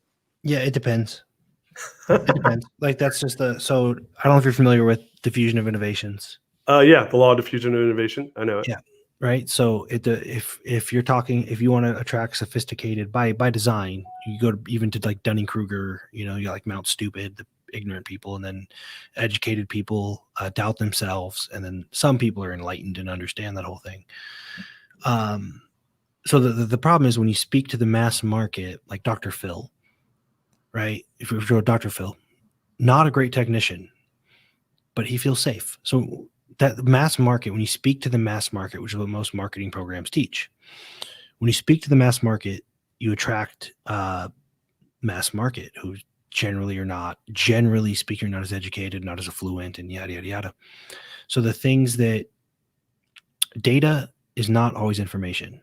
Yeah, it depends. It depends. Like that's just so I don't know if you're familiar with diffusion of innovations. Yeah, the law of diffusion of innovation. I know it. Yeah. Right. So if you're talking, if you want to attract sophisticated by design, you go to even to like Dunning-Kruger, you like Mount Stupid, the ignorant people, and then educated people doubt themselves. And then some people are enlightened and understand that whole thing. So the problem is when you speak to the mass market, like Dr. Phil, right? If you go to Dr. Phil, not a great technician, but he feels safe. So that mass market, when you speak to the mass market, which is what most marketing programs teach, when you speak to the mass market, you attract mass market who generally speaking, not as educated, not as affluent, and yada, yada, yada. So the things that data is not always information.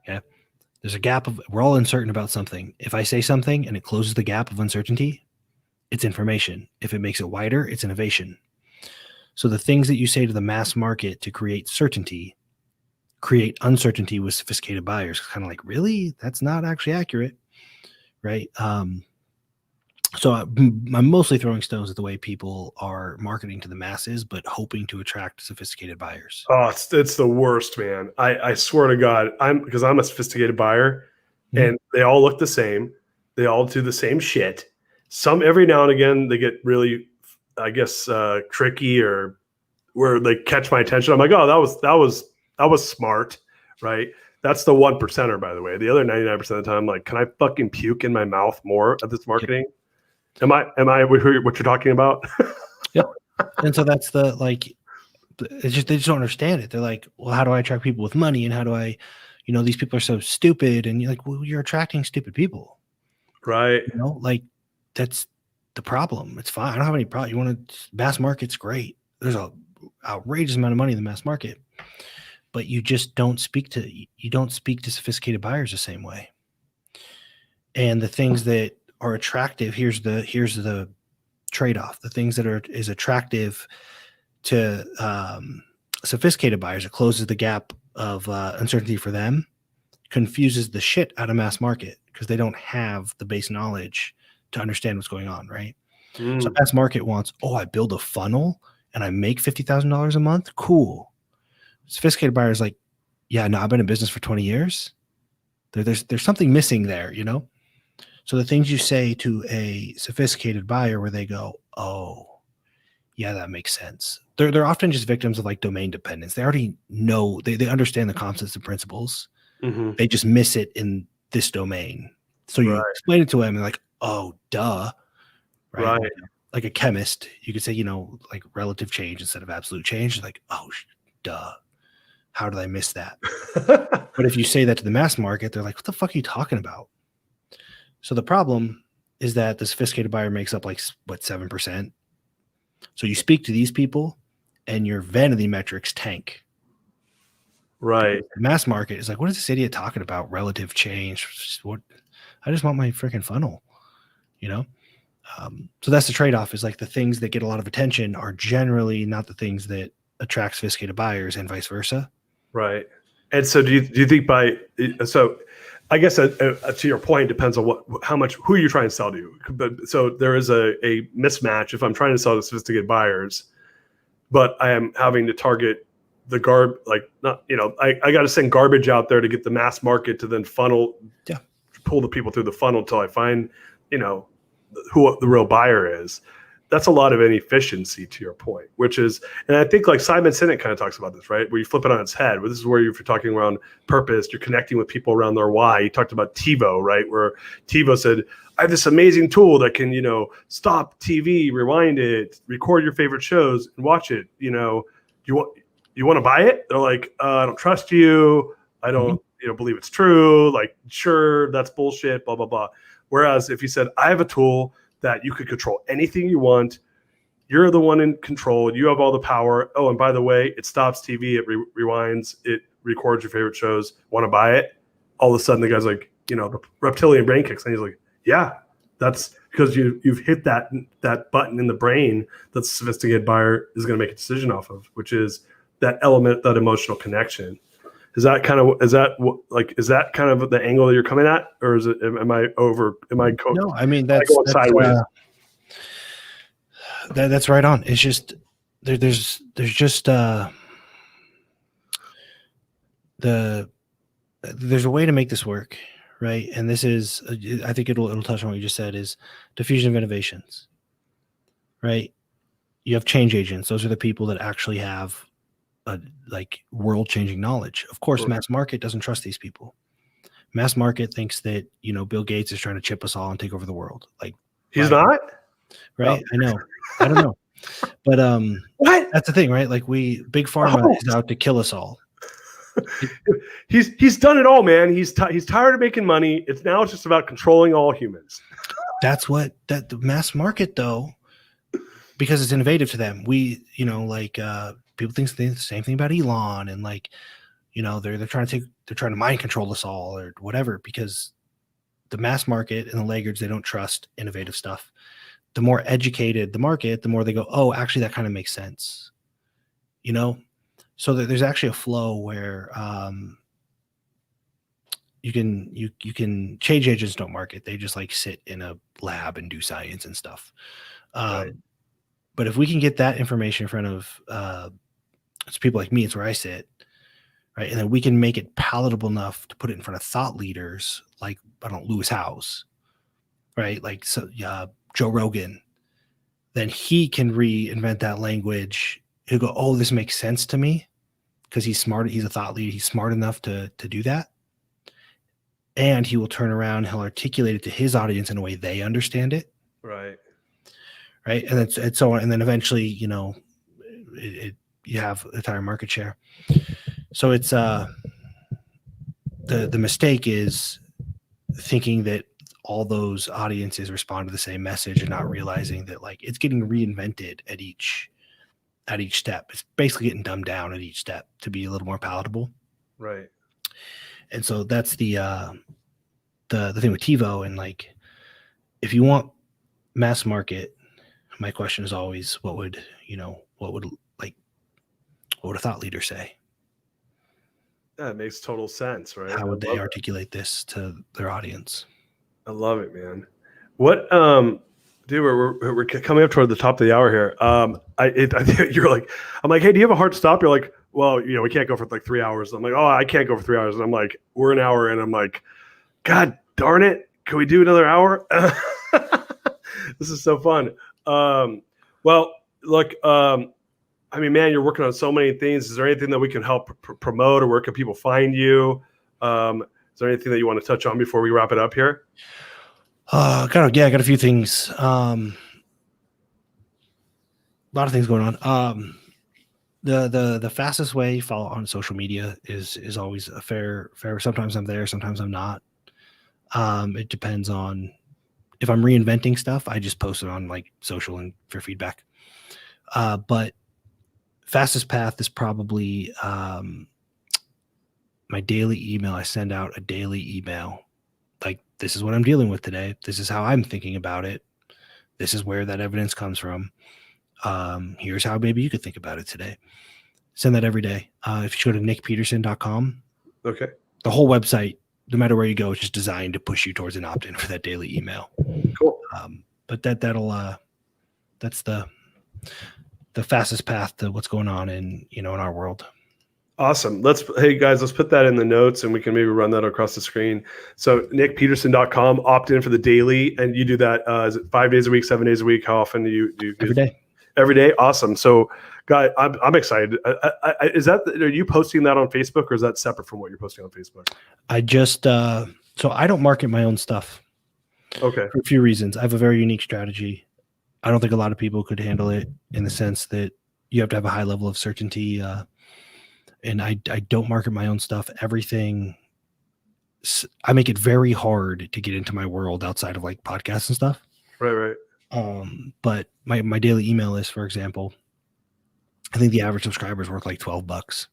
Okay. There's a gap we're all uncertain about something. If I say something and it closes the gap of uncertainty, it's information. If it makes it wider, it's innovation. So the things that you say to the mass market to create certainty, create uncertainty with sophisticated buyers. Kind of like, really? That's not actually accurate, right? So I'm mostly throwing stones at the way people are marketing to the masses, but hoping to attract sophisticated buyers. Oh, it's the worst, man. I swear to God, because I'm a sophisticated buyer, and they all look the same. They all do the same shit. Some every now and again they get really, I guess, tricky or where they catch my attention. I'm like, oh, that was smart, right? That's the 1%er, by the way. The other 99% of the time, I'm like, can I fucking puke in my mouth more at this marketing? Am I what you're talking about? Yep. And so that's it's just they just don't understand it. They're like, well, how do I attract people with money? And how do I, these people are so stupid. And you're like, well, you're attracting stupid people. Right. Like that's the problem. It's fine. I don't have any problem. You want to mass market's great. There's a outrageous amount of money in the mass market, but you just don't speak to sophisticated buyers the same way. And the things that are attractive, here's the trade-off. The things that is attractive to sophisticated buyers, it closes the gap of uncertainty for them, confuses the shit out of mass market because they don't have the base knowledge to understand what's going on, right? So mass market wants, I build a funnel and I make $50,000 a month. Cool. Sophisticated buyers like, yeah, no, I've been in business for 20 years. There's something missing there, So the things you say to a sophisticated buyer where they go, oh, yeah, that makes sense. They're often just victims of like domain dependence. They already know, they understand the concepts and principles. Mm-hmm. They just miss it in this domain. So you explain it to them and like, oh, duh. Right. Like a chemist, you could say, like relative change instead of absolute change. Like, oh, duh. How did I miss that? But if you say that to the mass market, they're like, what the fuck are you talking about? So the problem is that the sophisticated buyer makes up like, what, 7%? So you speak to these people and your vanity metrics tank. Right. The mass market is like, what is this idiot talking about? Relative change. What? I just want my freaking funnel, you know? So that's the trade-off, is like the things that get a lot of attention are generally not the things that attract sophisticated buyers, and vice versa. Right. And so do you think so I guess to your point, depends on who you're trying to sell to. But so there is a mismatch if I'm trying to sell to sophisticated buyers, but I am having to target the I got to send garbage out there to get the mass market to then pull the people through the funnel until I find, who the real buyer is. That's a lot of inefficiency, to your point, which is, and I think like Simon Sinek kind of talks about this, right? Where you flip it on its head. Where this is where if you're talking around purpose, you're connecting with people around their why. He talked about TiVo, right? Where TiVo said, I have this amazing tool that can, stop TV, rewind it, record your favorite shows and watch it. You want to buy it? They're like, I don't trust you. I don't, believe it's true. Like, sure, that's bullshit, blah, blah, blah. Whereas if you said, I have a tool that you could control anything you want, you're the one in control, you have all the power. Oh, and by the way, it stops TV, it rewinds, it records your favorite shows. Want to buy it? All of a sudden, the guy's like, the reptilian brain kicks, and he's like, yeah, that's because you've hit that button in the brain that the sophisticated buyer is going to make a decision off of, which is that element, that emotional connection. Is that kind of the angle that you're coming at, or is it? No, I mean that's sideways. That's right on. It's just there's just there's a way to make this work, right? And this is, I think it'll touch on what you just said, is diffusion of innovations, right? You have change agents. Those are the people that actually have world-changing knowledge. Of course, mass market doesn't trust these people. Mass market thinks that Bill Gates is trying to chip us all and take over the world. Like, he's not, right? Oh. I know. I don't know, but what? That's the thing, right? Like, big pharma is out to kill us all. He's done it all, man. He's tired of making money. It's just about controlling all humans. That's what the mass market, though, because it's innovative to them. People think the same thing about Elon, and they're trying to mind control us all or whatever, because the mass market and the laggards, they don't trust innovative stuff. The more educated the market, the more they go, oh, actually that kind of makes sense. So there's actually a flow where you can change agents don't market. They just sit in a lab and do science and stuff. Right. But if we can get that information in front of it's people like me, it's where I sit, right? And then we can make it palatable enough to put it in front of thought leaders like, Lewis Howes, right? Joe Rogan. Then he can reinvent that language. He'll go, oh, this makes sense to me, because he's smart. He's a thought leader. He's smart enough to do that. And he will turn around, he'll articulate it to his audience in a way they understand it. Right. Right. And it's so on. And then eventually, you have entire market share. So it's the mistake is thinking that all those audiences respond to the same message and not realizing that it's getting reinvented at each step. It's basically getting dumbed down at each step to be a little more palatable. Right. And so that's the thing with TiVo. And if you want mass market, my question is always, what would a thought leader say? That makes total sense, right? How would they articulate this to their audience? I love it, man. What, dude, we're coming up toward the top of the hour here. You're like, I'm like, hey, do you have a hard stop? You're like, well, we can't go for 3 hours. I'm like, oh, I can't go for 3 hours. And I'm like, we're an hour in. I'm like, God darn it. Can we do another hour? This is so fun. Well, look, man, you're working on so many things. Is there anything that we can help promote, or where can people find you? Is there anything that you want to touch on before we wrap it up here? I got a few things. A lot of things going on. The fastest way follow on social media is always a fair. Sometimes I'm there, sometimes I'm not. It depends on if I'm reinventing stuff. I just post it on like social and for feedback. But fastest path is probably my daily email. I send out a daily email. Like, this is what I'm dealing with today. This is how I'm thinking about it. This is where that evidence comes from. Here's how maybe you could think about it today. Send that every day. If you go to nicpeterson.com, Okay. the whole website, no matter where you go, it's just designed to push you towards an opt-in for that daily email. Cool. But that's the fastest path to what's going on in our world. Awesome. Hey guys, let's put that in the notes and we can maybe run that across the screen. So nicpeterson.com, opt in for the daily, and you do that. Is it 5 days a week, 7 days a week? How often do you Every day? Every day. Awesome. So guys, I'm excited. Are you posting that on Facebook, or is that separate from what you're posting on Facebook? I just, so I don't market my own stuff. Okay. For a few reasons. I have a very unique strategy. I don't think a lot of people could handle it, in the sense that you have to have a high level of certainty. And I don't market my own stuff. Everything, I make it very hard to get into my world outside of like podcasts and stuff. Right. But my daily email list, for example, I think the average subscriber is worth like $12,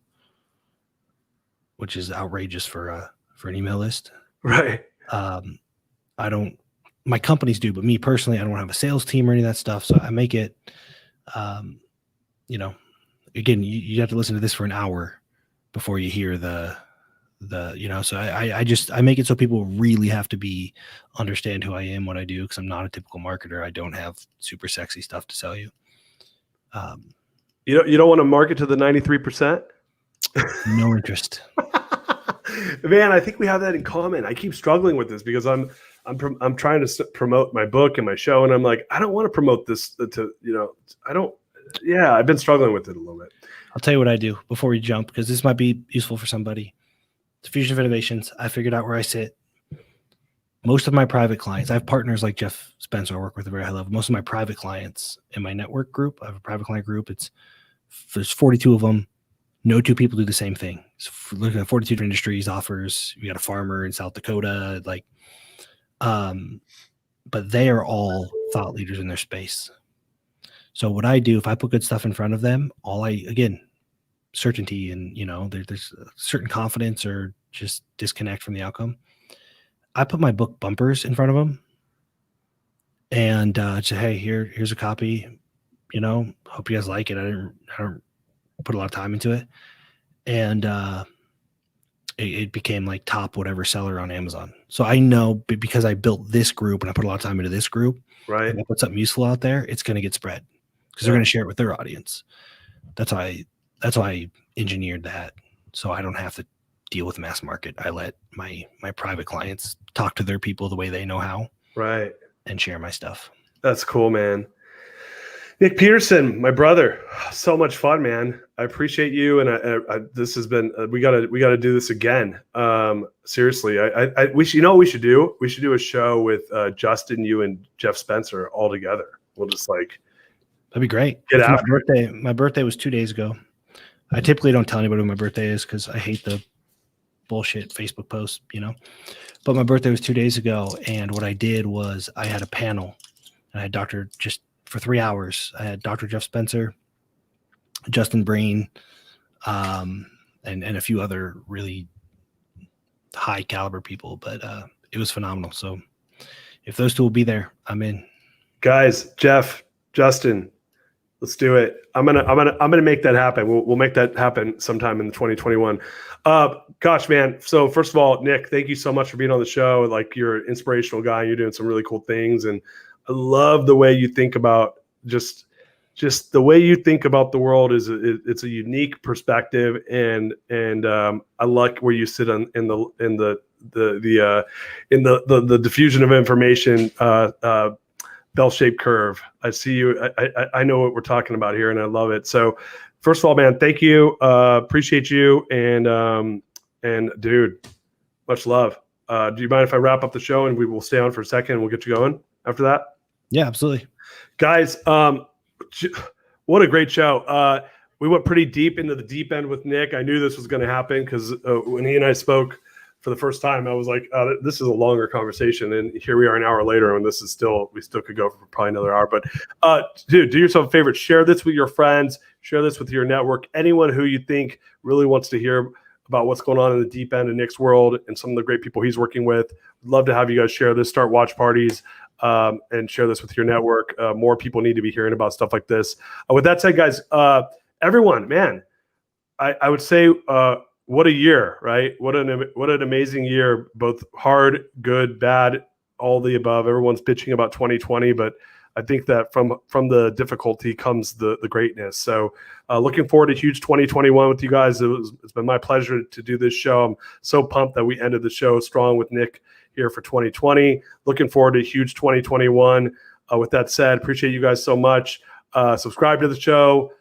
which is outrageous for an email list. Right. My companies do, but me personally, I don't have a sales team or any of that stuff. So I make it, again, you have to listen to this for an hour before you hear so I make it so people really have to understand who I am, what I do, because I'm not a typical marketer. I don't have super sexy stuff to sell you. You don't want to market to the 93%? No interest. Man, I think we have that in common. I keep struggling with this because I'm trying to promote my book and my show, and I'm like, I don't want to promote this I've been struggling with it a little bit. I'll tell you what I do before we jump, because this might be useful for somebody. It's Fusion of Innovations. I figured out where I sit. Most of my private clients, I have partners like Jeff Spencer I work with at a very high level. Most of my private clients in my network group, I have a private client group. There's 42 of them. No two people do the same thing. So looking at 42 different industries, offers. We got a farmer in South Dakota, but they are all thought leaders in their space. So what I do, if I put good stuff in front of them, certainty and, there's a certain confidence or just disconnect from the outcome. I put my book bumpers in front of them and say, hey, here's a copy, hope you guys like it. I don't put a lot of time into it. And it became like top whatever seller on Amazon. So I know, because I built this group and I put a lot of time into this group, right? If I put something useful out there, it's going to get spread, because they're going to share it with their audience. That's why I engineered that, so I don't have to deal with mass market. I let my private clients talk to their people the way they know how, right, and share my stuff. That's cool, man. Nic Peterson, my brother, so much fun, man. I appreciate you, and this has been. We gotta do this again. Seriously, we should. What we should do? We should do a show with Justin, you, and Jeff Spencer all together. We'll just that'd be great. Get after it. My birthday was 2 days ago. I typically don't tell anybody when my birthday is, because I hate the bullshit Facebook posts, But my birthday was 2 days ago, and what I did was I had a panel, and I had for 3 hours. I had Dr. Jeff Spencer, Justin Breen, and a few other really high caliber people. But it was phenomenal. So if those two will be there, I'm in. Guys, Jeff, Justin, let's do it. I'm gonna make that happen. We'll make that happen sometime in 2021. Gosh, man. So first of all, Nic, thank you so much for being on the show. You're an inspirational guy. You're doing some really cool things, and I love the way you think about just the way you think about the world. It's a unique perspective, and I like where you sit in the diffusion of information bell-shaped curve. I see you. I know what we're talking about here, and I love it. So first of all, man, thank you. Appreciate you. And dude, much love. Do you mind if I wrap up the show and we will stay on for a second and we'll get you going after that? Yeah, absolutely. Guys, what a great show. we went pretty deep into the deep end with Nic. I knew this was going to happen because when he and I spoke for the first time, I was like, this is a longer conversation. And here we are an hour later, and we still could go for probably another hour. But dude, do yourself a favor. Share this with your friends. Share this with your network. Anyone who you think really wants to hear about what's going on in the deep end of Nic's world and some of the great people he's working with. We'd love to have you guys share this, start watch parties, and share this with your network. More people need to be hearing about stuff like this. With that said, guys, everyone, man, I would say what a year, right? What an amazing year, both hard, good, bad, all the above. Everyone's bitching about 2020, but I think that from the difficulty comes the greatness. So looking forward to huge 2021 with you guys. It's been my pleasure to do this show. I'm so pumped that we ended the show strong with Nic here for 2020. Looking forward to huge 2021. With that said, appreciate you guys so much. Subscribe to the show.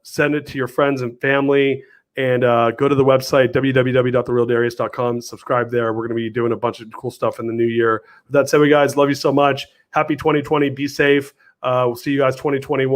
Send it to your friends and family. And go to the website, www.therealdarius.com. Subscribe there. We're going to be doing a bunch of cool stuff in the new year. With that said, we guys love you so much. Happy 2020. Be safe. We'll see you guys 2021.